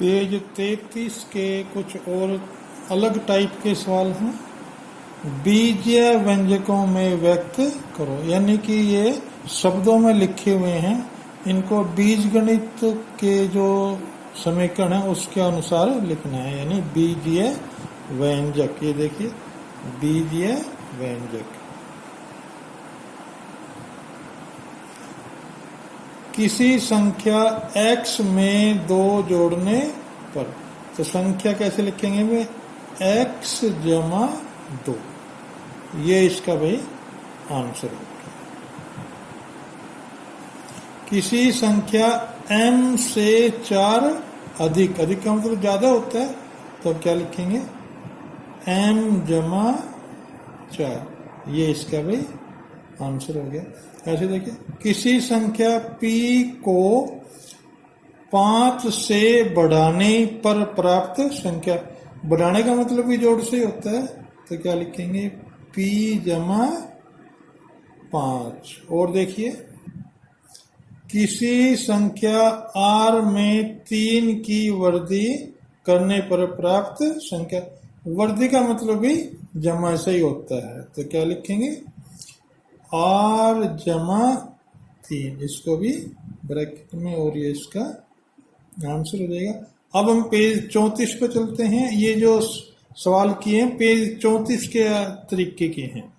Page 33 के कुछ और अलग टाइप के सवाल हैं। बीजीय व्यंजकों में व्यक्त करो, यानी कि ये शब्दों में लिखे हुए हैं, इनको बीजगणित के जो समीकरण है उसके अनुसार लिखना है, यानी बीजीय व्यंजक। ये देखिए बीजीय व्यंजक। किसी संख्या x में 2 जोड़ने पर, तो संख्या कैसे लिखेंगे वे, x जमा 2, ये इसका भाई आंसर होगा। किसी संख्या m से 4 अधिक, अधिक का मतलब ज्यादा होता है, तो क्या लिखेंगे, m जमा 4, ये इसका भाई आंसर हो गया। ऐसे देखिए, किसी संख्या p को 5 से बढ़ाने पर प्राप्त संख्या, बढ़ाने का मतलब भी जोड़ से होता है, तो क्या लिखेंगे, p जमा 5। और देखिए, किसी संख्या r में 3 की वृद्धि करने पर प्राप्त संख्या, वृद्धि का मतलब भी जमा से ही होता है, तो क्या लिखेंगे, r जमा 3, इसको भी ब्रैकेट में, और ये इसका आंसर हो जाएगा। अब हम पेज 34 पे चलते हैं। ये जो सवाल किए हैं पेज 34 के तरीके के हैं।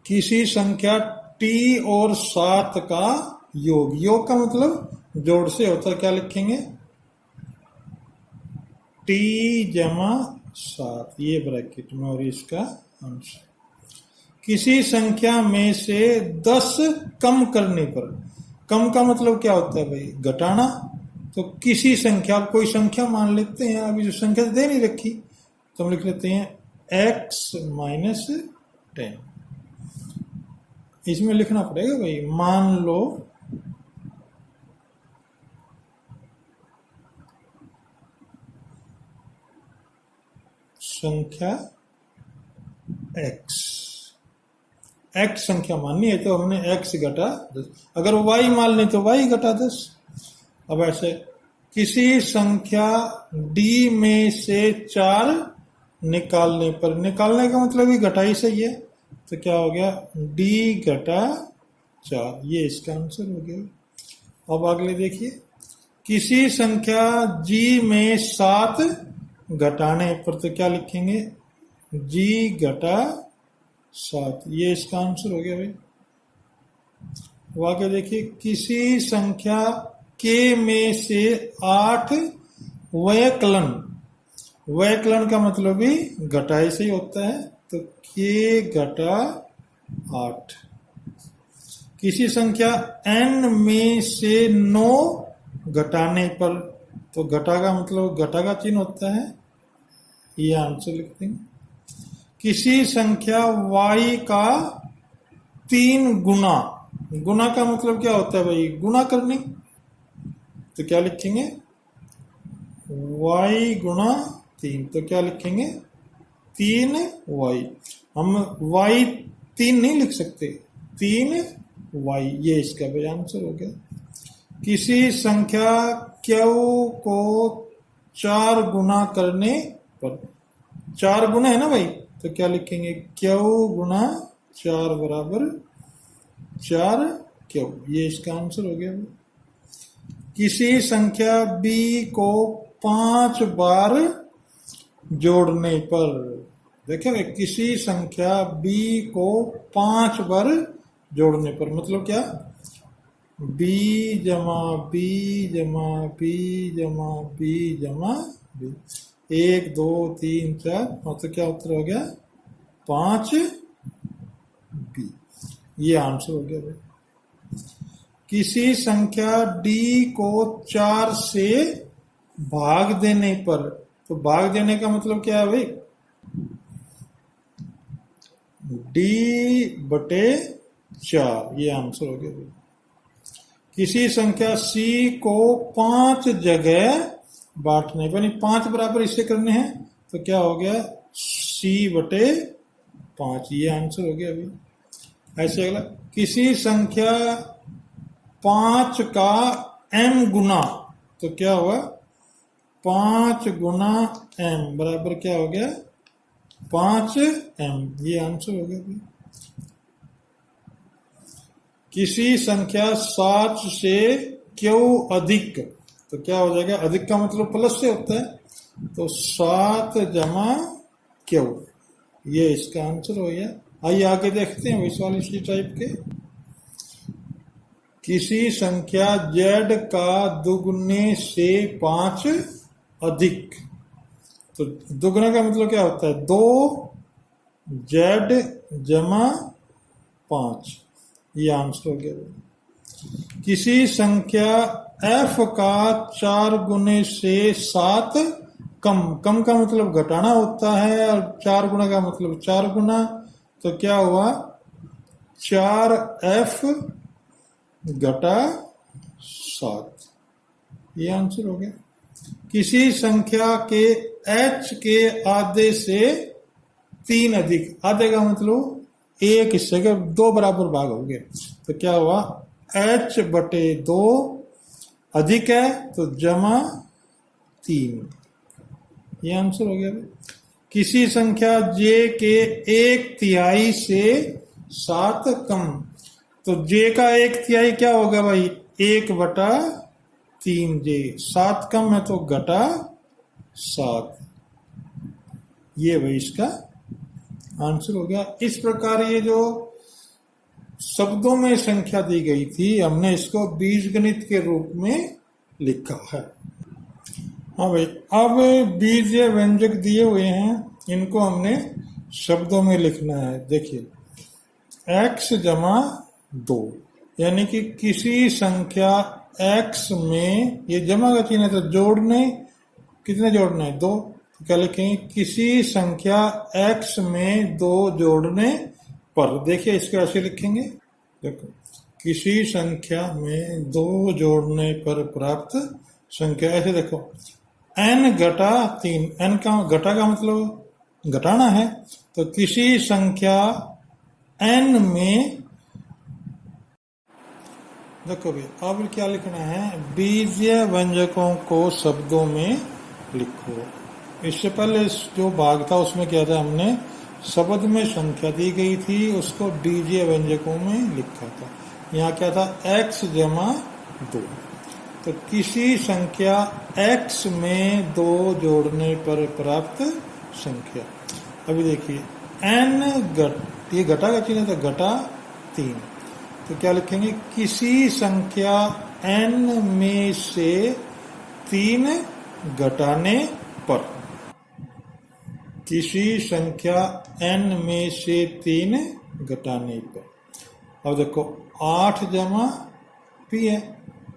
किसी संख्या t और 7 का योग, योग का मतलब जोड़ से होता है, क्या लिखेंगे, t जमा 7, ये ब्रैकेट में, और इसका आंसर। किसी संख्या में से 10 कम करने पर, कम का मतलब क्या होता है भाई, घटाना। तो किसी संख्या, कोई संख्या मान लेते हैं, अभी जो संख्या दे नहीं रखी, तो हम लिख लेते हैं x माइनस 10। इसमें लिखना पड़ेगा भाई, मान लो संख्या x, x संख्या माननी है तो हमने x घटा 10, अगर y मान लें तो y घटा 10। अब ऐसे किसी संख्या d में से 4 निकालने पर, निकालने का मतलब ही घटाई से ही है, तो क्या हो गया, d घटा 4, ये इसका आंसर हो गया। अब अगले देखिए, किसी संख्या g में 7 घटाने पर, तो क्या लिखेंगे, g घटा 7, ये इसका आंसर हो गया भाई। आगे देखिए, किसी संख्या k में से 8 व्यकलन, व्यकलन का मतलब भी घटाए से ही होता है, तो k घटा 8। किसी संख्या n में से 9 घटाने पर, तो घटा का मतलब घटा का चिन्ह होता है, ये आंसर लिखते हैं। किसी संख्या y का 3 गुना, गुना का मतलब क्या होता है भाई, गुना करनी, तो क्या लिखेंगे, y गुना 3, तो क्या लिखेंगे, 3y। हम y 3 नहीं लिख सकते, 3y, ये इसका भाई आंसर हो गया। किसी संख्या q को 4 गुना करने पर, 4 गुना है ना भाई, तो क्या लिखेंगे, q गुना 4 बराबर 4q, ये इसका आंसर हो गया। किसी संख्या b को 5 बार जोड़ने पर, देखिए किसी संख्या b को 5 बार जोड़ने पर, मतलब क्या, b जमा b जमा b जमा b जमा b, 1 2 3 4, मतलब क्या उत्तर हो गया, 5b, ये आंसर हो गया भाई। किसी संख्या d को 4 से भाग देने पर, तो भाग देने का मतलब क्या है भाई, d बटे 4, ये आंसर हो गया भाई। किसी संख्या c को 5 जगह बांटने पर, 5 बराबर इससे करने हैं, तो क्या हो गया, c बटे 5, ये आंसर हो गया अभी। ऐसे अगला, किसी संख्या 5 का m गुना, तो क्या हुआ, 5 गुना m बराबर क्या हो गया 5m। ये आंसर हो गया भाई। किसी संख्या 7 से क्यों अधिक, तो क्या हो जाएगा, अधिक का मतलब प्लस से होता है, तो 7 जमा क्यों, ये इसका आंसर हो गया। आइए आगे देखते हैं इस वाले इसी टाइप के। किसी संख्या z का दुगने से 5 अधिक, तो दुगने का मतलब क्या होता है 2z जमा 5, ये आंसर हो गया। किसी संख्या f का 4 गुने से 7 कम, कम का मतलब घटाना होता है और 4 गुना का मतलब 4 गुना, तो क्या हुआ 4f घटा 7, ये आंसर हो गया। किसी संख्या के h के आधे से 3 अधिक, आधे का मतलब एक हिस्से के 2 बराबर भाग हो गए, तो क्या हुआ h बटे 2 अधिक है तो जमा 3, ये आंसर हो गया। किसी संख्या j के 1/3 से 7 कम, तो j का 1/3 क्या होगा भाई 1/3j, 7 कम है तो घटा 7, ये भाई इसका आंसर हो गया। इस प्रकार ये जो शब्दों में संख्या दी गई थी हमने इसको बीजगणित के रूप में लिखा है। हाँ भाई, अब बीज या व्यंजक दिए हुए हैं, इनको हमने शब्दों में लिखना है। देखिए x जमा 2, यानी कि किसी संख्या x में, ये जमा का चिन्ह है तो जोड़ने, कितने जोड़ने हैं 2, तो क्या लिखेंगे किसी संख्या x में 2 जोड़ने पर। देखिए इसको ऐसे लिखेंगे, देखो किसी संख्या में 2 जोड़ने पर प्राप्त संख्या, ऐसे देखो n घटा 3, n का घटा का मतलब घटाना है, तो किसी संख्या n में, देखो भी अब क्या लिखना है, बीजीय व्यंजकों को शब्दों में लिखो। इससे पहले जो भाग था उसमें क्या था, हमने शब्द में संख्या दी गई थी उसको बीजीय व्यंजकों में लिखा था। यहाँ क्या था x जमा 2, तो किसी संख्या x में 2 जोड़ने पर प्राप्त संख्या। अभी देखिए n ये घटा का चिन्ह था, घटा 3, तो क्या लिखेंगे किसी संख्या n में से 3 घटाने पर, किसी संख्या n में से 3 घटाने पर। अब देखो 8 जमा p है,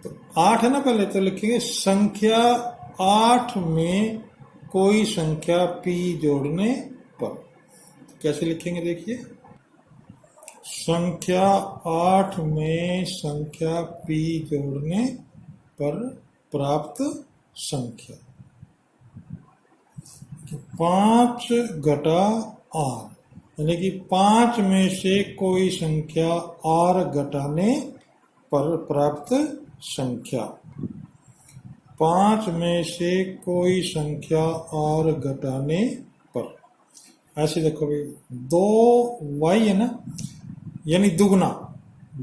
तो 8 है ना पहले, तो लिखेंगे संख्या 8 में कोई संख्या p जोड़ने पर। कैसे लिखेंगे देखिए, संख्या 8 में संख्या p जोड़ने पर प्राप्त संख्या 5 घटा r, यानी कि 5 में से कोई संख्या r घटाने पर प्राप्त संख्या। 5 में से कोई संख्या r घटाने पर, ऐसे देखो भाई 2y है ना, यानी दुगना,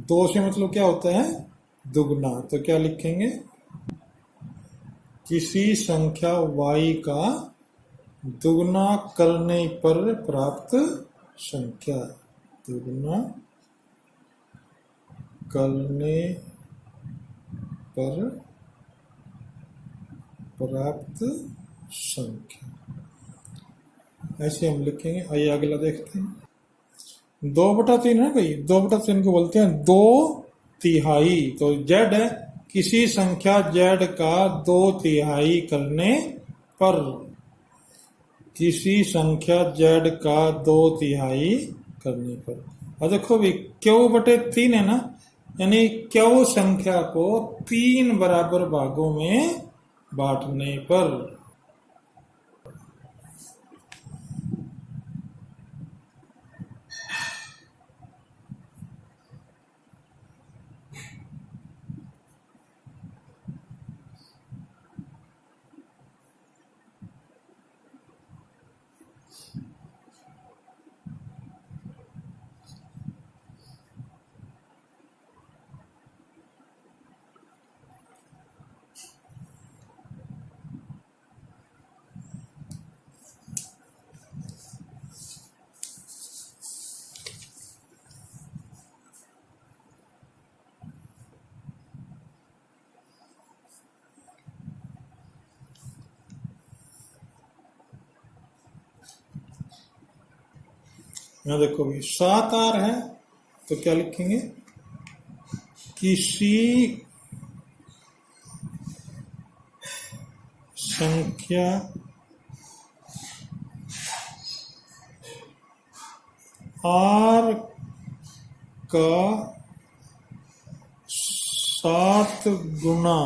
2 से मतलब क्या होता है दुगना, तो क्या लिखेंगे किसी संख्या y का दुगना करने पर प्राप्त संख्या, दुगना करने पर प्राप्त संख्या, ऐसे हम लिखेंगे। आइए अगला देखते हैं। 2/3 है भाई, 2/3 को बोलते हैं 2/3, तो z है, किसी संख्या z का 2/3 करने पर, किसी संख्या z का 2/3 करने पर। और देखो भी q/3 है ना, यानी q संख्या को 3 बराबर भागों में बांटने पर। यहाँ देखो भाई 7 आर है तो क्या लिखेंगे, किसी संख्या आर का 7 गुना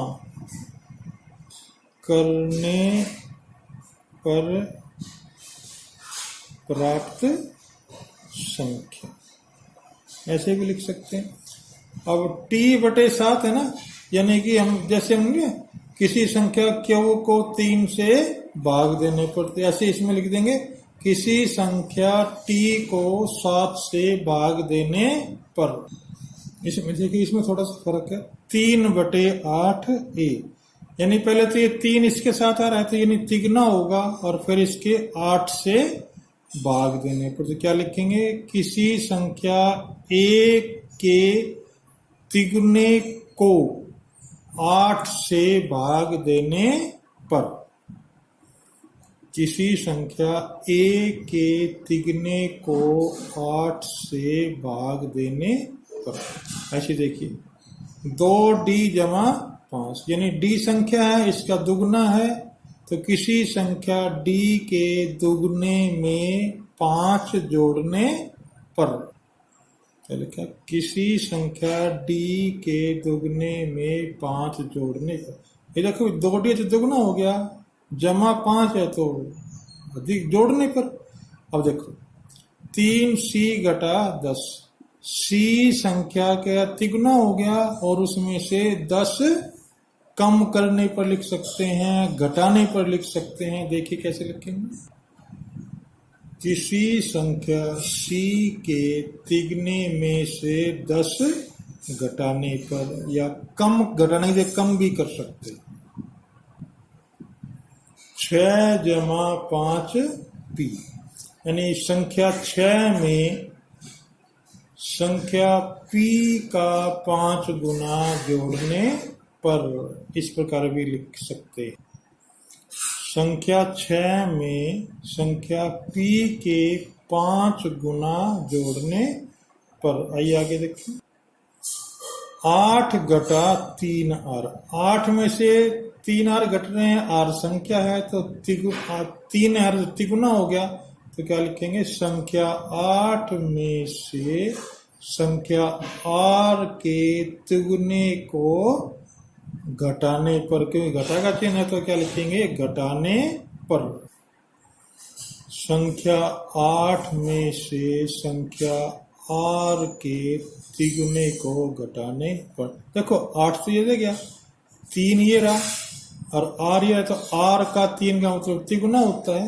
करने पर प्राप्त संख्या, ऐसे भी लिख सकते हैं। अब t/7 है ना, यानी कि हम जैसे हमने किसी संख्या q को 3 से भाग देने पर, ऐसे इसमें लिख देंगे किसी संख्या t को 7 से भाग देने पर। इसमें देखिए, इसमें थोड़ा सा फर्क है। 3/8a, यानी पहले तो ये 3 इसके साथ आ रहा है तो यानी तिगुना होगा, और फिर इसके 8 से भाग देने पर तो क्या लिखेंगे, किसी संख्या a के तिगुने को 8 से भाग देने पर, किसी संख्या a के तिगुने को 8 से भाग देने पर। ऐसे देखिए 2d जमा 5, यानी d संख्या है, इसका दुगना है, तो किसी संख्या d के दुगने में 5 जोड़ने पर, चलो क्या, किसी संख्या d के दुगने में 5 जोड़ने पर। ये देखो 2d तो दुगना हो गया, जमा 5 है तो अधिक जोड़ने पर। अब देखो 3c/10, c संख्या का तिगुना हो गया और उसमें से 10 कम करने पर लिख सकते हैं, घटाने पर लिख सकते हैं। देखिए कैसे लिखेंगे, किसी संख्या c के तिगुने में से 10 घटाने पर, या कम, घटाने से कम भी कर सकते हैं। 6 जमा 5p, यानी संख्या 6 में संख्या p का 5 गुना जोड़ने पर, इस प्रकार भी लिख सकते हैं। संख्या 6 में संख्या p के 5 गुना जोड़ने पर। आइए आगे देखिए, 8 घटा 3r, 8 में से 3r घट रहे हैं, r संख्या है तो 3r तिगुना हो गया, तो क्या लिखेंगे, संख्या 8 में से संख्या r के तिगुने को घटाने पर, क्योंकि घटा का चिन्ह है तो क्या लिखेंगे, घटाने पर। संख्या 8 में से संख्या r के तिगुने को घटाने पर। देखो 8 तो ये दे गया, 3 ये रहा और r ये है, तो r का 3 का मतलब तिगुना होता है।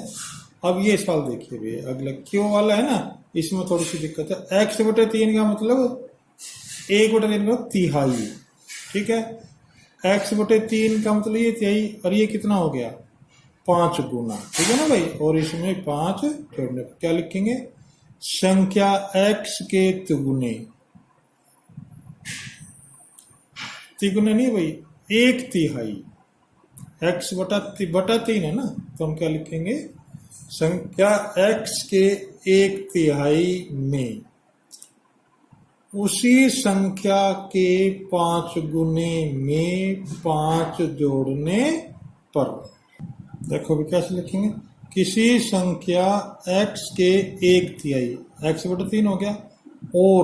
अब ये सवाल देखिए भैया, अगला क्यों वाला है ना, इसमें थोड़ी सी दिक्कत है। x/3 का मतलब 1/3 का तिहाई, ठीक है। x/3 का मतलब ये तिहाई, और ये कितना हो गया, 5 गुना, ठीक है ना भाई। और इसमें 5 जोड़ने पर क्या लिखेंगे, संख्या x के तिगुने, तिगुने नहीं भाई, 1/3, x/3 है ना, तो हम क्या लिखेंगे, संख्या x के 1/3 में उसी संख्या के 5 गुने में 5 जोड़ने पर। देखो भी कैसे लिखेंगे, किसी संख्या x के 1/3, x/3 हो गया, और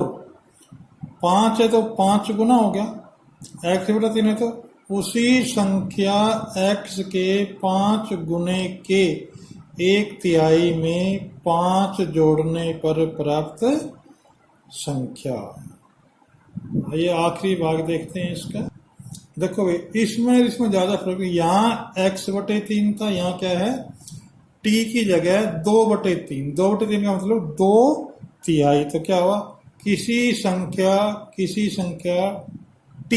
5 है तो 5 गुना हो गया, x/3 है तो उसी संख्या x के 5 गुने के 1/3 में 5 जोड़ने पर प्राप्त संख्या। ये आखिरी भाग देखते हैं इसका। देखो भाई, इसमें ज्यादा फर्क है। यहाँ x/3 था, यहाँ क्या है, t की जगह 2/3, 2/3 का मतलब 2/3। तो क्या हुआ, किसी संख्या t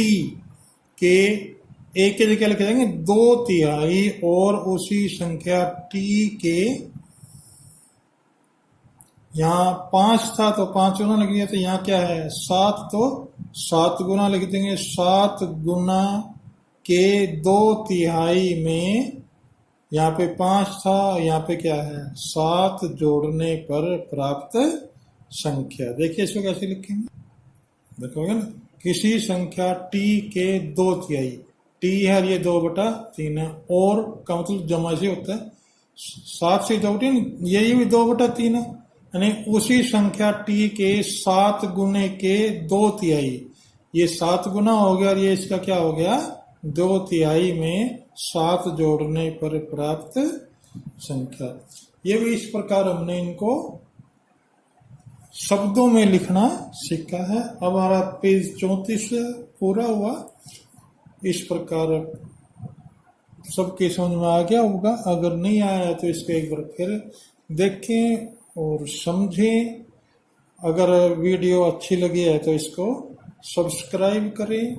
के एक की जगह लिखे जाएंगे 2/3, और उसी संख्या t के, यहाँ 5 था तो 5 गुना लिख दिया, तो यहाँ क्या है 7, तो 7 गुना लिख देंगे। 7 गुना के 2/3 में, यहाँ पे 5 था, यहाँ पे क्या है 7 जोड़ने पर प्राप्त संख्या। देखिए इसको कैसे लिखेंगे, देखोगे ना, किसी संख्या टी के 2/3, टी है ये 2/3 है, और का मतलब जमा से होता है, 7 से 2/3, यही भी 2/3 है, यानी उसी संख्या टी के 7 गुने के 2/3, ये 7 गुना हो गया और ये इसका क्या हो गया 2/3 में 7 जोड़ने पर प्राप्त संख्या। ये भी इस प्रकार हमने इनको शब्दों में लिखना सीखा है। अब हमारा पेज 34 पूरा हुआ। इस प्रकार सबके समझ में आ गया होगा, अगर नहीं आया तो इसको एक बार फिर देखें और समझें। अगर वीडियो अच्छी लगी है तो इसको सब्सक्राइब करें